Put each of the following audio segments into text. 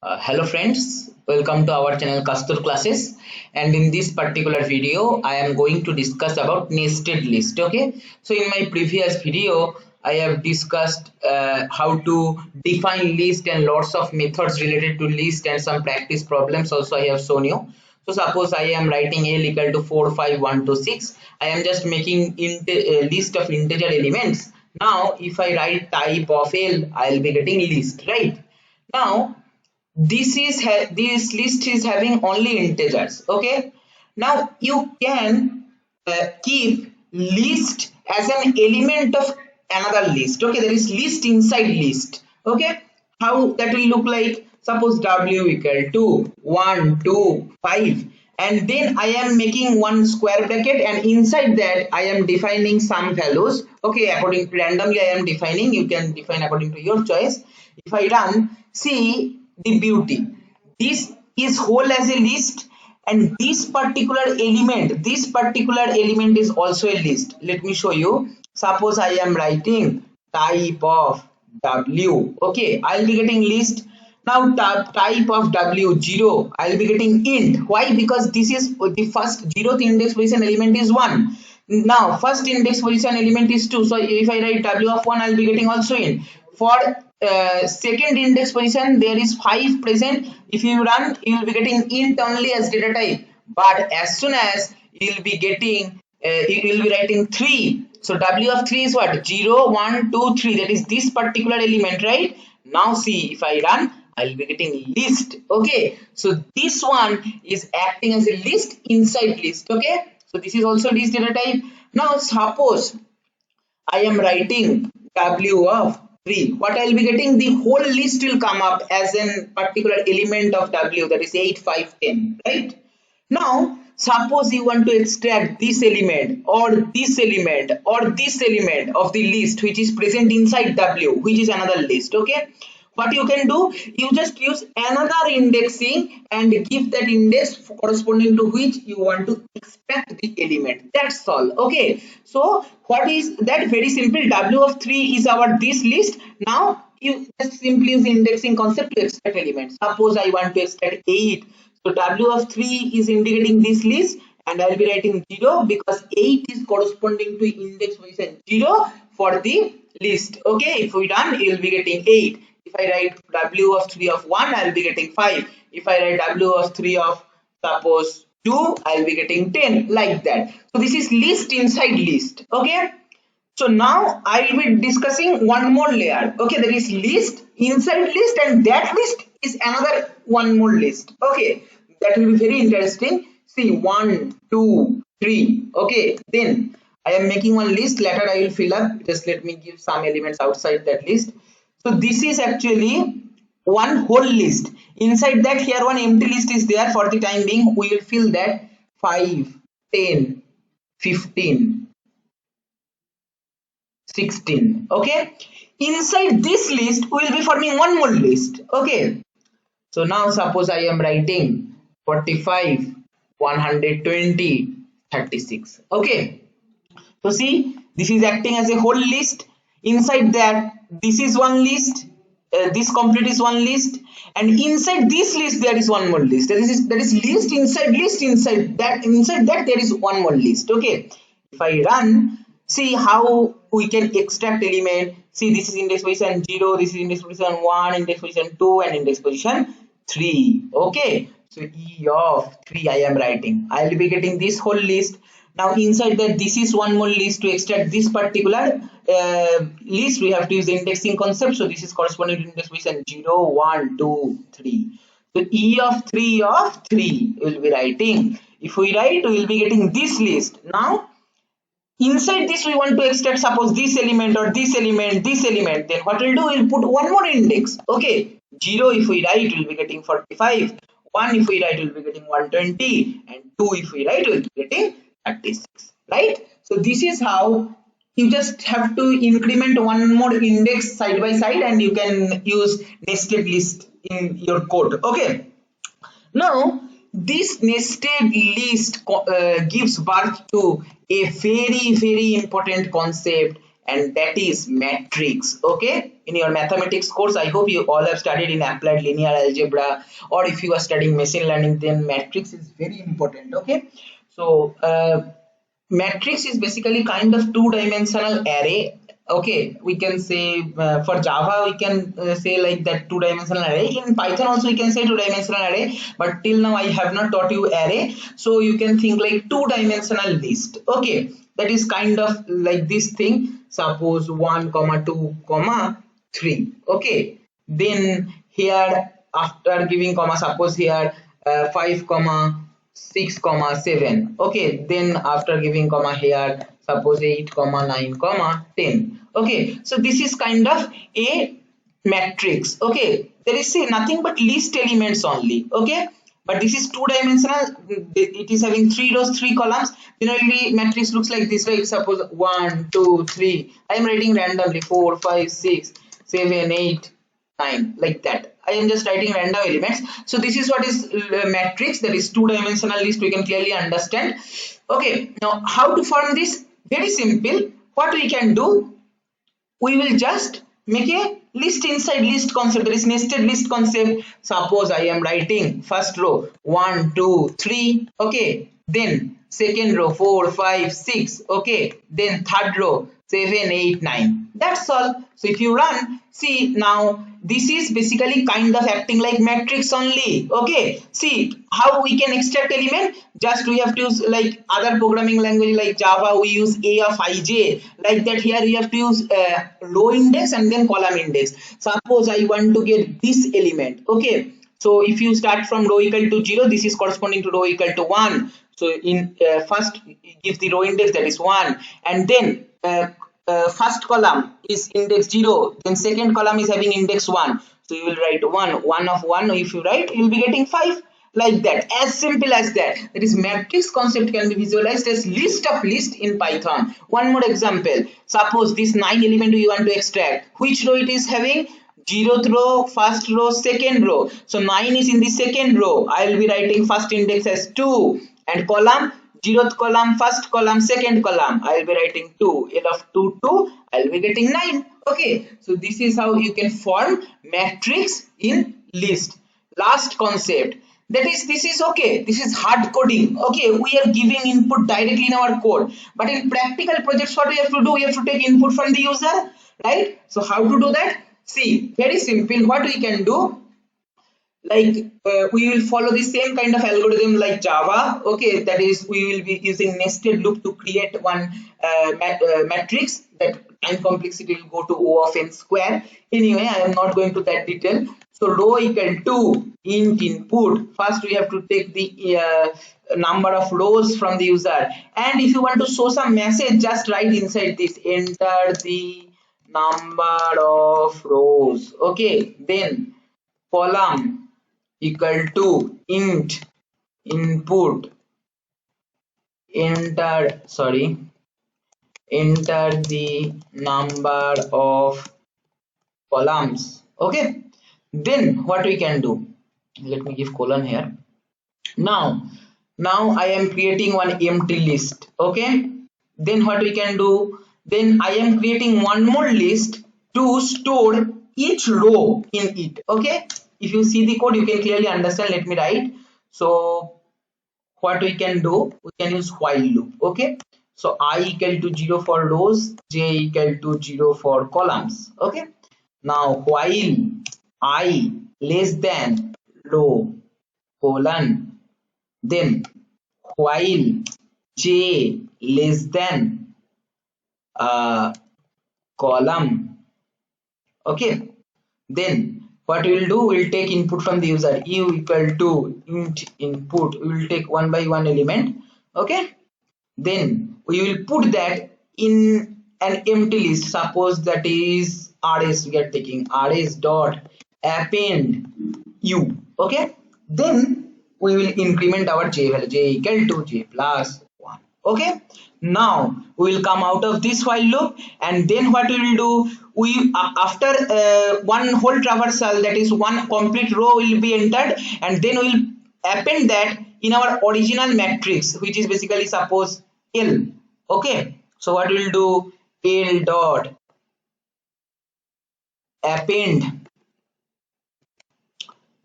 Hello friends, welcome to our channel Kastur Classes, and in this particular video I am going to discuss about nested list. Okay, so in my previous video I have discussed how to define list and lots of methods related to list and some practice problems also I have shown you. So suppose I am writing L equal to 4 5 1 2 6. I am just making a list of integer elements. Now if I write type of L, I will be getting list, right? Now this list is having only integers. Okay, now you can keep list as an element of another list. Okay, there is list inside list. Okay, how that will look like? Suppose w equal to 1 2 5, and then I am making one square bracket, and inside that I am defining some values. Okay, according to randomly I am defining, you can define according to your choice. If I run, see the beauty, this is whole as a list, and this particular element is also a list. Let me show you. Suppose I am writing type of w. Okay, I'll be getting list. Now type of w 0, I'll be getting int. Why? Because this is the first 0th index position element is 1. Now first index position element is 2, so if I write w of 1, I'll be getting also int. For second index position there is 5 present. If you run, you will be getting int only as data type, but as soon as you will be getting you will be writing 3, so w of 3 is what? 0 1 2 3, that is this particular element, right? Now see, if I run, I will be getting list. Okay, so this one is acting as a list inside list. Okay, so this is also list data type. Now suppose I am writing w of 3. What I will be getting? The whole list will come up as a particular element of w, that is 8 5 10, right? Now suppose you want to extract this element or this element or this element of the list which is present inside w, which is another list. Okay, what you can do, you just use another indexing and give that index corresponding to which you want to extract the element. That's all. Okay, so what is that? Very simple. W of 3 is our this list. Now you just simply use indexing concept to extract elements. Suppose I want to extract 8, so w of 3 is indicating this list, and I will be writing 0 because 8 is corresponding to index position 0 for the list. Okay, if we done, you will be getting 8. If I write w of 3 of 1, I will be getting 5. If I write w of 3 of suppose 2, I will be getting 10, like that. So this is list inside list. Okay, so now I will be discussing one more layer. Okay, there is list inside list, and that list is another one more list. Okay, that will be very interesting. See, 1 2 3. Okay, then I am making one list. Later I will fill up. Just let me give some elements outside that list. So this is actually one whole list. Inside that, here one empty list is there. For the time being, we will fill that 5 10 15 16. Okay, inside this list we will be forming one more list. Okay, so now suppose I am writing 45 120 36. Okay, so see, this is acting as a whole list. Inside that, this is one list. This complete is one list, and inside this list there is one more list. That is list inside list. Inside that there is one more list. Okay, if I run, see how we can extract element. See, this is index position 0, this is index position 1, index position 2, and index position 3. Okay, so E of 3 I am writing. I will be getting this whole list. Now inside that, this is one more list. To extract this particular list, we have to use the indexing concept. So this is corresponding to index position 0 1 2 3. So E of 3 we will be writing. If we write, we will be getting this list. Now inside this we want to extract suppose this element or this element, then what we'll do, we'll put one more index. Okay, 0 if we write, we'll be getting 45, 1 if we write, we'll be getting 120, and 2 if we write, we'll be getting 36, right? So this is how you just have to increment one more index side by side, and you can use nested list in your code. Okay, now this nested list gives birth to a very important concept, and that is matrix. Okay, in your mathematics course, I hope you all have studied in applied linear algebra, or if you are studying machine learning, then matrix is very important. Okay, so matrix is basically kind of two-dimensional array. Okay, we can say for Java we can say like that two-dimensional array. In Python also we can say two-dimensional array, but till now I have not taught you array, so you can think like two-dimensional list. Okay, that is kind of like this thing. Suppose 1 comma 2 comma 3. Okay, then here after giving comma, suppose here 5 comma 6 comma 7. Okay, then after giving comma here suppose 8 comma 9 comma 10. Okay, so this is kind of a matrix. Okay, there is nothing but list elements only. Okay, but this is two dimensional, it is having 3 rows 3 columns. Generally matrix looks like this, right? Suppose 1 2 3, I am writing randomly 4 5 6 7 8 9, like that. I am just writing random elements. So this is what is matrix, that is two-dimensional list. We can clearly understand. Okay, now how to form this? Very simple. What we can do, we will just make a list inside list concept. There is nested list concept. Suppose I am writing first row 1 2 3. Okay, then second row 4 5 6. Okay, then third row 7 8 9. That's all. So if you run, see now this is basically kind of acting like matrix only. Okay, see how we can extract element. Just we have to use like other programming language like Java, we use a of ij, like that. Here we have to use row index and then column index. Suppose I want to get this element. Okay, so if you start from row equal to 0, this is corresponding to row equal to 1. So in first give the row index, that is 1, and then first column is index 0, then second column is having index 1, so you will write 1 of 1. If you write, you will be getting 5, like that. As simple as that. That is matrix concept can be visualized as list of list in Python. One more example, suppose this 9 element we want to extract. Which row it is having? 0th row, first row, second row. So 9 is in the second row. I will be writing first index as 2, and column 0th column, first column, second column, I will be writing 2. L of 2 2, I will be getting 9. Okay, so this is how you can form matrix in list. Last concept, that is, this is okay, this is hard coding. Okay, we are giving input directly in our code, but in practical projects what we have to do, we have to take input from the user, right? So how to do that? See, very simple. What we can do, like we will follow the same kind of algorithm like Java. Okay, that is, we will be using nested loop to create one matrix. That time complexity will go to O of n square. Anyway, I am not going to that detail. So row equal to int input. First we have to take the number of rows from the user, and if you want to show some message, just write inside this, enter the number of rows. Okay, then column equal to int input, enter the number of columns. Okay, then what we can do, let me give colon here. Now I am creating one empty list. Okay, then what we can do, then I am creating one more list to store each row in it. Okay, if you see the code, you can clearly understand. Let me write. So what we can do, we can use while loop. Okay, so I equal to 0 for rows, j equal to 0 for columns. Okay, now while I less than row colon, then while j less than column. Okay, then what we will do, we will take input from the user, u equal to int input. We will take one by one element. Okay, then we will put that in an empty list. Suppose that is rs, we are taking rs dot append u. Okay, then we will increment our j value, j equal to j plus 1. Okay, now we will come out of this while loop, and then what we will do, we after one whole traversal, that is one complete row will be entered, and then we will append that in our original matrix, which is basically suppose L. Okay, so what we will do, L dot append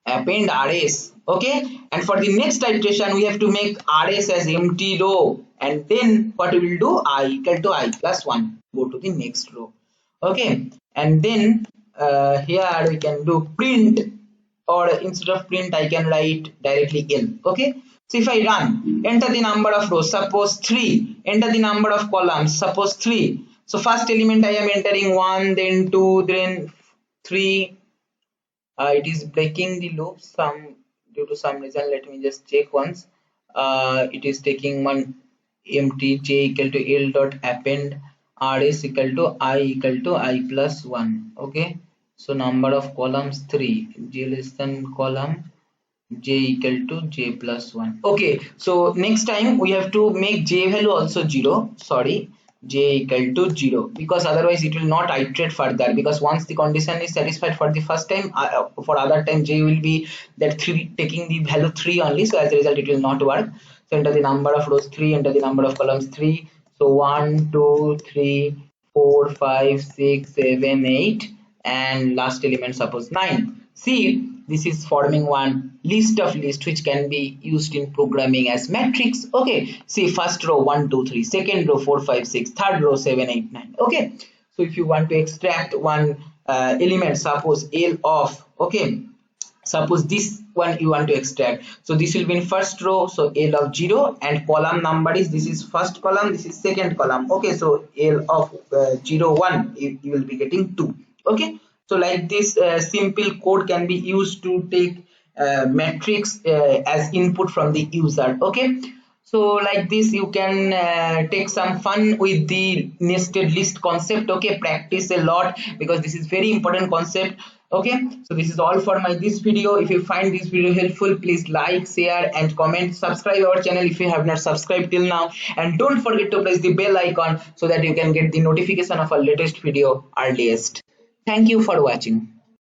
rs. Okay, and for the next iteration we have to make rs as empty row, and then what we will do, I equal to I plus 1, go to the next row. Okay, and then here we can do print, or instead of print I can write directly L. Okay, so if I run, enter the number of rows, suppose 3, enter the number of columns, suppose 3. So first element I am entering 1, then 2, then 3. It is breaking the loop some due to some reason. Let me just check once. It is taking one empty j equal to L dot append rs equal to I plus 1. Okay, so number of columns 3, j less than column, j equal to j plus 1. Okay, so next time we have to make j value also 0, sorry, j equal to 0, because otherwise it will not iterate further, because once the condition is satisfied for the first time, for other time j will be that 3 taking the value 3 only, so as a result it will not work. So enter the number of rows 3, enter the number of columns 3. So 1 2 3 4 5 6 7 8, and last element suppose 9. See, this is forming one list of list which can be used in programming as matrix. Okay, see, first row 1 2 3, second row 4 5 6, third row 7 8 9. Okay, so if you want to extract one element, suppose L of, okay, suppose this one you want to extract, so this will be in first row, so L of 0, and column number is, this is first column, this is second column. Okay, so L of 0 1, you will be getting 2. Okay, so like this simple code can be used to take matrix as input from the user. Okay, so like this you can take some fun with the nested list concept. Okay, practice a lot, because this is very important concept. Okay, so this is all for my this video. If you find this video helpful, please like, share and comment. Subscribe our channel if you have not subscribed till now, and don't forget to press the bell icon so that you can get the notification of our latest video earliest. Thank you for watching.